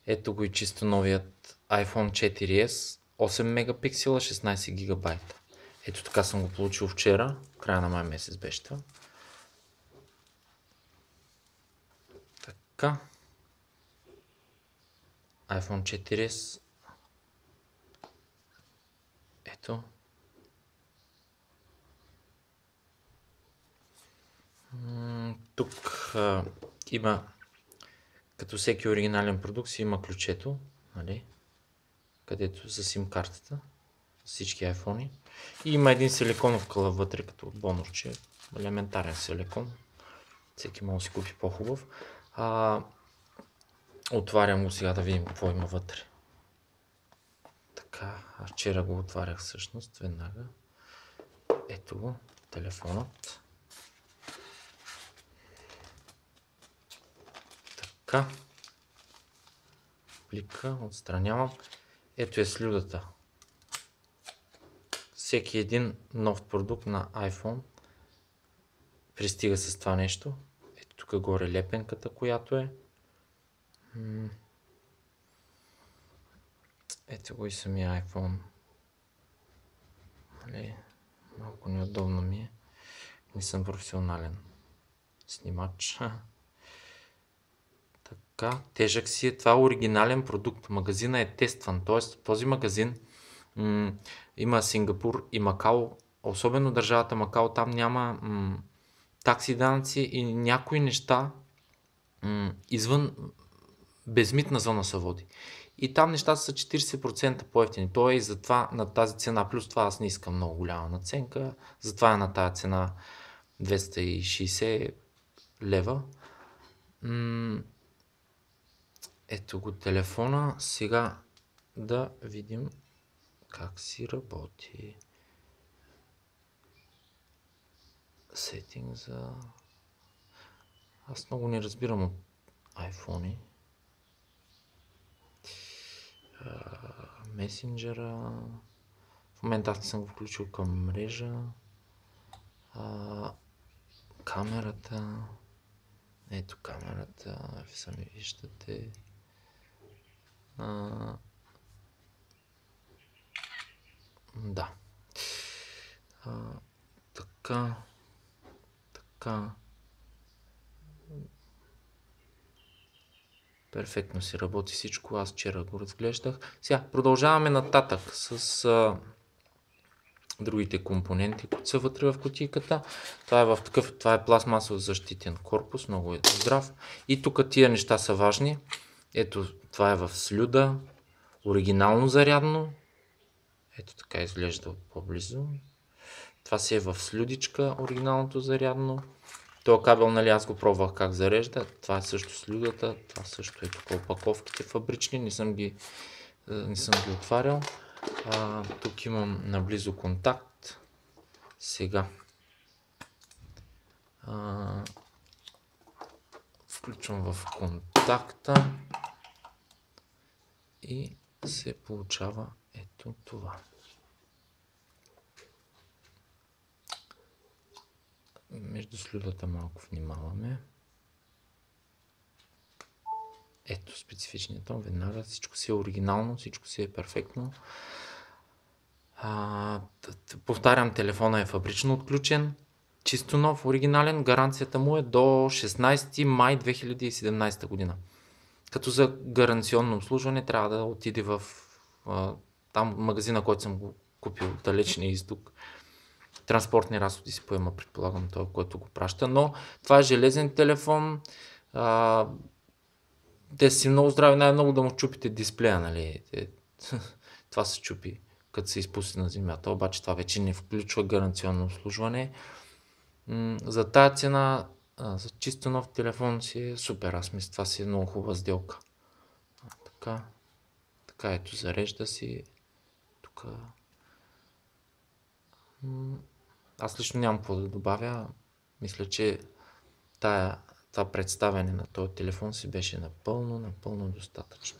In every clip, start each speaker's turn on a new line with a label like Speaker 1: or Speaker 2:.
Speaker 1: Ето го и чисто новият iPhone 4S, 8 мегапиксела, 16 гигабайта. Ето така съм го получил вчера, края на май месец беше това. Така. iPhone 4S. Ето. Тук има, като всеки оригинален продукт, си има ключето, нали? Където за SIM картата, всички iPhone. И има един силиконов кълъп вътре, като бонусче, елементарен силикон. Всеки може да си купи по-хубав. Отварям го сега да видим какво има вътре. Така, аз вчера го отварях всъщност, веднага. Ето го, телефонът. Така. Плика, отстранявам. Ето е слюдата. Всеки един нов продукт на iPhone пристига с това нещо. Ето тук горе лепенката, която е. Ето го и самия iPhone. Малко неудобно ми е. Не съм професионален снимач. Така, тежък си е. Това е оригинален продукт. Магазина е тестван. Т.е. този магазин има Сингапур и Макао. Особено държавата Макао, там няма такси, данъци и някои неща извън безмитна зона се води. И там нещата са 40% по-евтини. То е и затова на тази цена. Плюс това аз не искам много голяма наценка. Затова е на тази цена 260 лева. Ето го телефона. Сега да видим как си работи. Сетинг за... Аз много не разбирам от iPhone-и. Месенджера. В момента аз не съм го включил към мрежа. Камерата. Ето камерата. Сами виждате. Да. Така. Перфектно си работи всичко. Аз вчера го разглеждах. Сега продължаваме нататък с другите компоненти, които са вътре в кутийката. Това е пластмасов защитен корпус. Много е здрав. И тук тия неща са важни. Ето, това е в слюда. Оригинално зарядно. Ето така изглежда от по-близо. Това си е в слюдичка, оригиналното зарядно. Това кабел, нали, аз го пробвах как зарежда. Това е също слюдата. Това също е тук опаковките фабрични. Не съм ги отварял. Тук имам наблизо контакт. Сега включвам в контакта и се получава ето това. Между слюдата малко внимаваме. Ето специфичният тон. Веднага всичко си е оригинално, всичко си е перфектно. Повтарям, телефона е фабрично отключен. Чисто нов, оригинален. Гаранцията му е до 16 май 2017 година. Като за гаранционно обслужване трябва да отиде в там магазина, който съм го купил, далечния изток. Транспортни разходи си поема, предполагам, той, който го праща. Но това е железен телефон. Те си много здрави, най-много да му чупите дисплея, нали? Това се чупи, като се изпусти на земята. Обаче това вече не включва гаранционно обслужване. За тая цена, за чисто нов телефон си е супер. Аз мисля, това си е много хубава сделка. Така ето, зарежда си. Тук. Аз лично нямам какво да добавя. Мисля, че това представяне на този телефон си беше напълно достатъчно.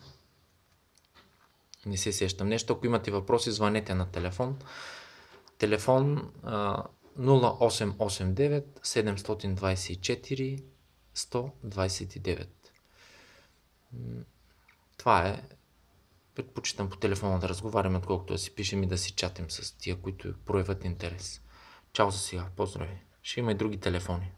Speaker 1: Не се сещам нещо. Ако имате въпроси, звънете на телефон. Телефон 0889 724 129. Това е. Предпочитам по телефона да разговаряме, отколкото да си пишем и да си чатим с тия, които проявят интерес. Чао за сега, поздрави. Ще има и други телефони.